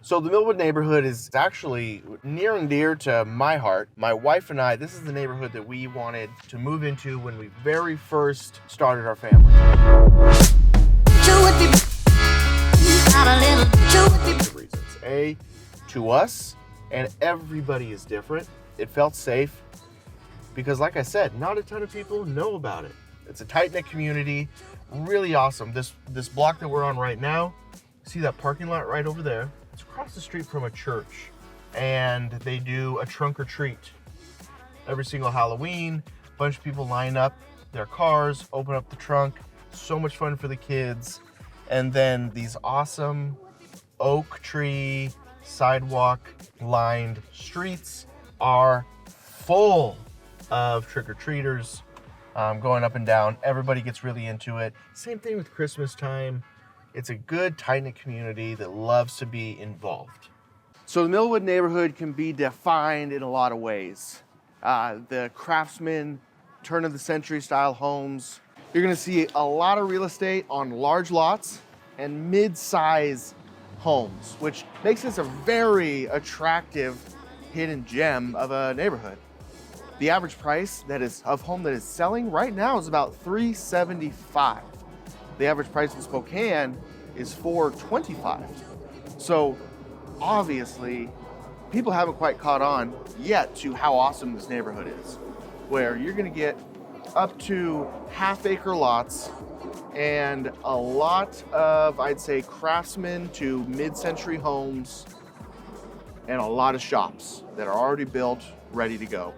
So the Millwood neighborhood is actually near and dear to my heart. My wife and I, this is the neighborhood that we wanted to move into when we very first started our family. Reasons. A, to us, and everybody is different. It felt safe because, like I said, not a ton of people know about it. It's a tight-knit community, really awesome. This block that we're on right now, see that parking lot right over there? It's across the street from a church, and they do a trunk or treat every single Halloween. A bunch of people line up their cars, open up the trunk. So much fun for the kids. And then these awesome oak tree sidewalk lined streets are full of trick-or-treaters going up and down. Everybody gets really into it. Same thing with Christmas time. It's a good, tight-knit community that loves to be involved. So the Millwood neighborhood can be defined in a lot of ways. The craftsman, turn-of-the-century style homes. You're gonna see a lot of real estate on large lots and mid-size homes, which makes this a very attractive hidden gem of a neighborhood. The average price of home that is selling right now is about $375. The average price in Spokane is $425. So obviously, people haven't quite caught on yet to how awesome this neighborhood is, where you're gonna get up to half-acre lots and a lot of, I'd say, craftsman to mid-century homes and a lot of shops that are already built, ready to go.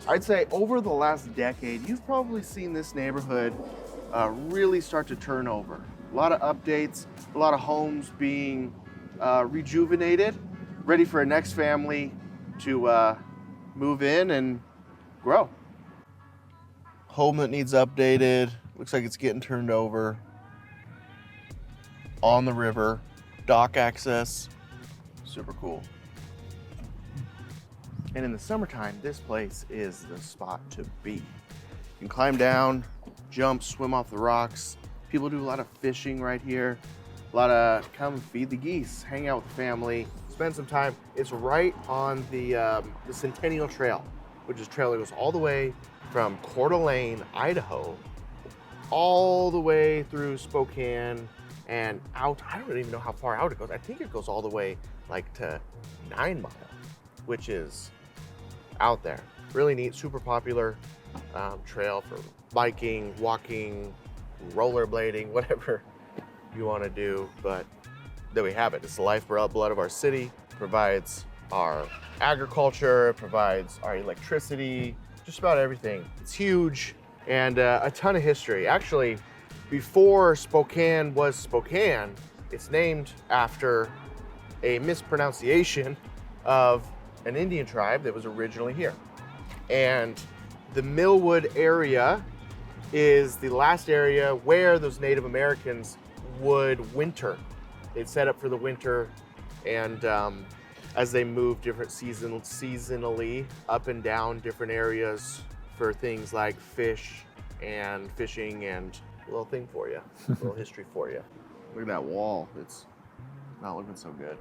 I'd say over the last decade, you've probably seen this neighborhood really start to turn over. A lot of updates, a lot of homes being rejuvenated, ready for a next family to move in and grow. Home that needs updated, looks like it's getting turned over. On the river, dock access, super cool. And in the summertime, this place is the spot to be. You can climb down, jump, swim off the rocks. People do a lot of fishing right here. A lot of come feed the geese, hang out with the family, spend some time. It's right on the Centennial Trail, which is a trail that goes all the way from Coeur d'Alene, Idaho, all the way through Spokane and out. I don't even know how far out it goes. I think it goes all the way like to 9 Mile, which is out there. Really neat, super popular trail for biking, walking, rollerblading, whatever you want to do. But there we have it. It's the lifeblood of our city. Provides our agriculture, provides our electricity, just about everything. It's huge and a ton of history. Actually, before Spokane was Spokane, it's named after a mispronunciation of an Indian tribe that was originally here. And the Millwood area is the last area where those Native Americans would winter. They'd set up for the winter, and as they moved different seasonally up and down different areas for things like fish and fishing, and a little thing for you, a little history for you. Look at that wall. It's not looking so good.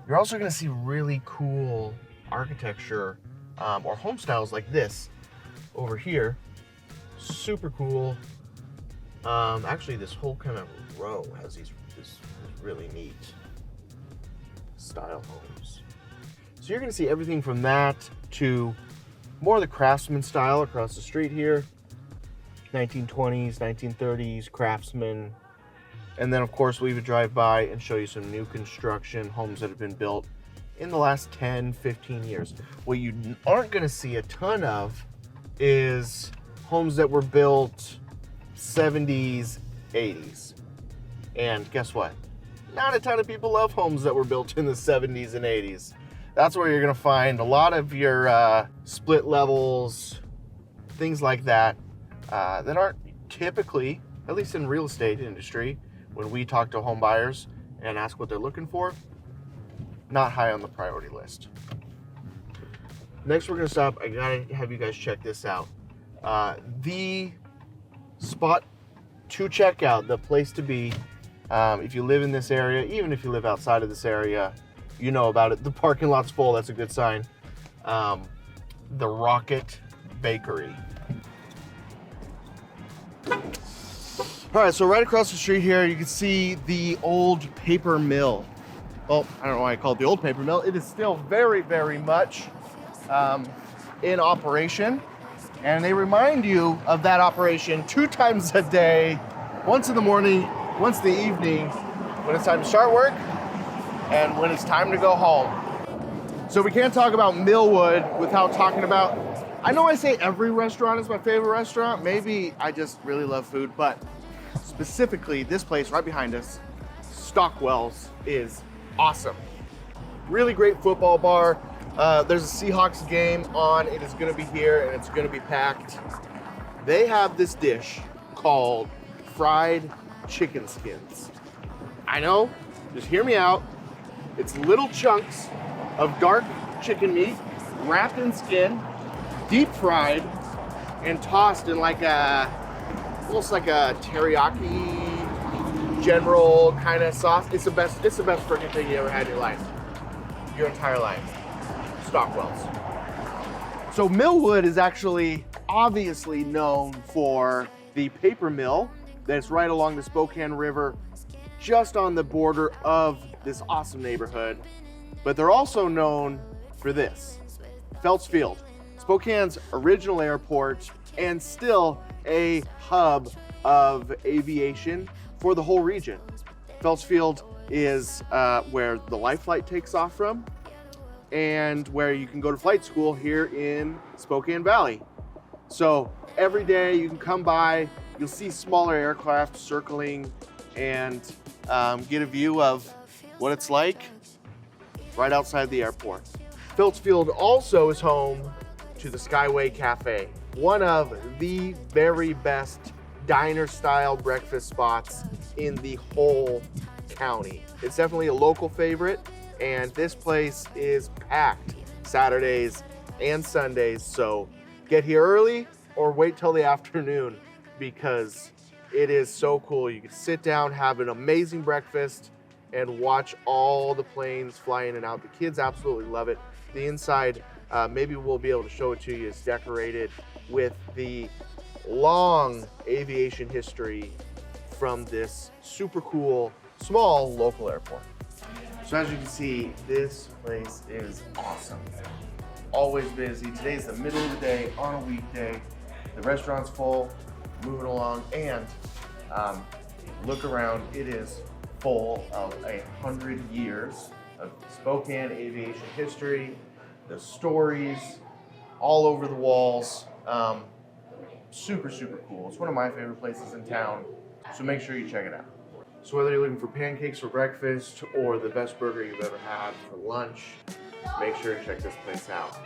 You're also going to see really cool architecture or home styles like this over here. Super cool. Actually, this whole kind of row has this really neat style homes. So you're going to see everything from that to more of the craftsman style across the street here. 1920s, 1930s, craftsman. And then, of course, we would drive by and show you some new construction homes that have been built in the last 10, 15 years. What you aren't going to see a ton of is homes that were built 70s, 80s. And guess what? Not a ton of people love homes that were built in the 70s and 80s. That's where you're going to find a lot of your split levels, things like that, that aren't typically, at least in real estate industry, when we talk to home buyers and ask what they're looking for, not high on the priority list. Next, we're going to stop. I got to have you guys check this out. The spot to check out, the place to be, if you live in this area, even if you live outside of this area, you know about it. The parking lot's full, that's a good sign. The Rocket Bakery. All right, so right across the street here, you can see the old paper mill. Well, I don't know why I call it the old paper mill. It is still very, very much in operation. And they remind you of that operation 2 times a day, once in the morning, once in the evening, when it's time to start work and when it's time to go home. So we can't talk about Millwood without talking about, I know I say every restaurant is my favorite restaurant. Maybe I just really love food, but specifically this place right behind us, Stockwell's, is awesome. Really great football bar. There's a Seahawks game on. It is gonna be here and it's gonna be packed. They have this dish called fried chicken skins. I know, just hear me out. It's little chunks of dark chicken meat wrapped in skin, deep fried, and tossed in like almost like a teriyaki general kind of sauce. It's the best freaking thing you ever had in your life. Your entire life. Stockwell's. So Millwood is actually obviously known for the paper mill that's right along the Spokane River, just on the border of this awesome neighborhood. But they're also known for this, Phelps Field, Spokane's original airport and still a hub of aviation for the whole region. Phelps Field is where the Life Flight takes off from, and where you can go to flight school here in Spokane Valley. So every day you can come by, you'll see smaller aircraft circling and get a view of what it's like right outside the airport. Phelps Field also is home to the Skyway Cafe, one of the very best diner-style breakfast spots in the whole county. It's definitely a local favorite, and this place is packed Saturdays and Sundays, so get here early or wait till the afternoon because it is so cool. You can sit down, have an amazing breakfast, and watch all the planes fly in and out. The kids absolutely love it. The inside, maybe we'll be able to show it to you, is decorated with the long aviation history from this super cool, small local airport. So as you can see, this place is awesome. Always busy. Today's the middle of the day on a weekday. The restaurant's full, moving along, and look around, it is full of 100 years of Spokane aviation history, the stories all over the walls. Super, super cool. It's one of my favorite places in town, so make sure you check it out. So whether you're looking for pancakes for breakfast or the best burger you've ever had for lunch, make sure to check this place out.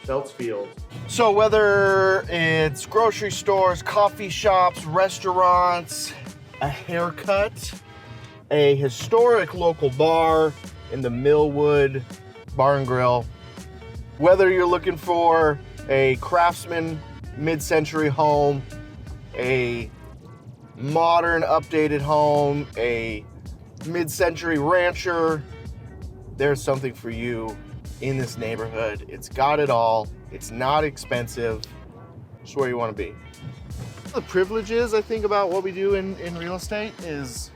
Phelps Field. So whether it's grocery stores, coffee shops, restaurants, a haircut, a historic local bar in the Millwood Bar and Grill, whether you're looking for a craftsman mid-century home, a modern updated home, a mid-century rancher, there's something for you in this neighborhood. It's got it all. It's not expensive. It's where you want to be. The privileges I think about what we do in real estate is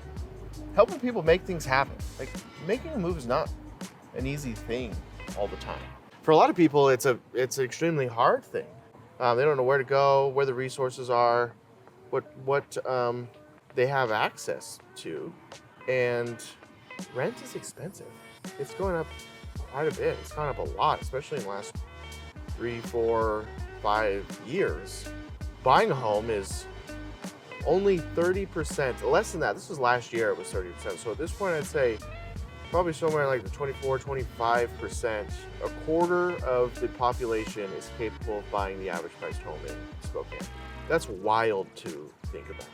helping people make things happen. Like, making a move is not an easy thing all the time. For a lot of people, it's an extremely hard thing. They don't know where to go, where the resources are, what they have access to, and rent is expensive. It's going up quite a bit. It's gone up a lot, especially in the last 3, 4, 5 years. Buying a home is only 30%, less than that. This was last year, it was 30%. So at this point, I'd say probably somewhere like the 24, 25%. A quarter of the population is capable of buying the average priced home in Spokane. That's wild to think about.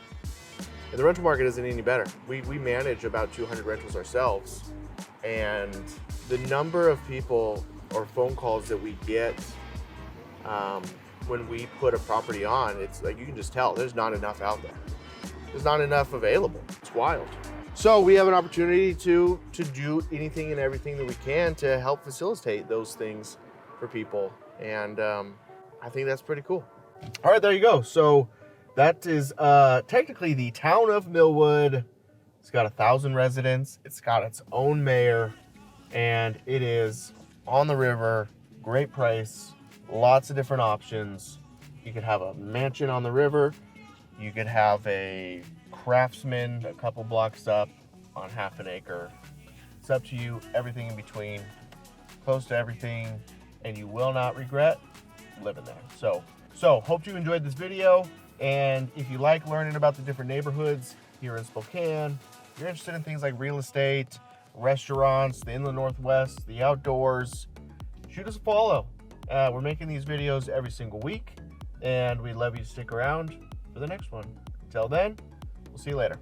And the rental market isn't any better. We manage about 200 rentals ourselves, and the number of people or phone calls that we get when we put a property on, it's like you can just tell there's not enough out there. There's not enough available. It's wild. So we have an opportunity to do anything and everything that we can to help facilitate those things for people. And I think that's pretty cool. All right, there you go. So that is technically the town of Millwood. It's got 1,000 residents. It's got its own mayor, and it is on the river. Great price, lots of different options. You could have a mansion on the river. You could have a craftsman a couple blocks up on half an acre. It's up to you, everything in between, close to everything, and you will not regret living there. So hope you enjoyed this video, and if you like learning about the different neighborhoods here in Spokane, if you're interested in things like real estate, restaurants, the inland Northwest, the outdoors, shoot us a follow. We're making these videos every single week, and we'd love you to stick around for the next one. Until then, we'll see you later.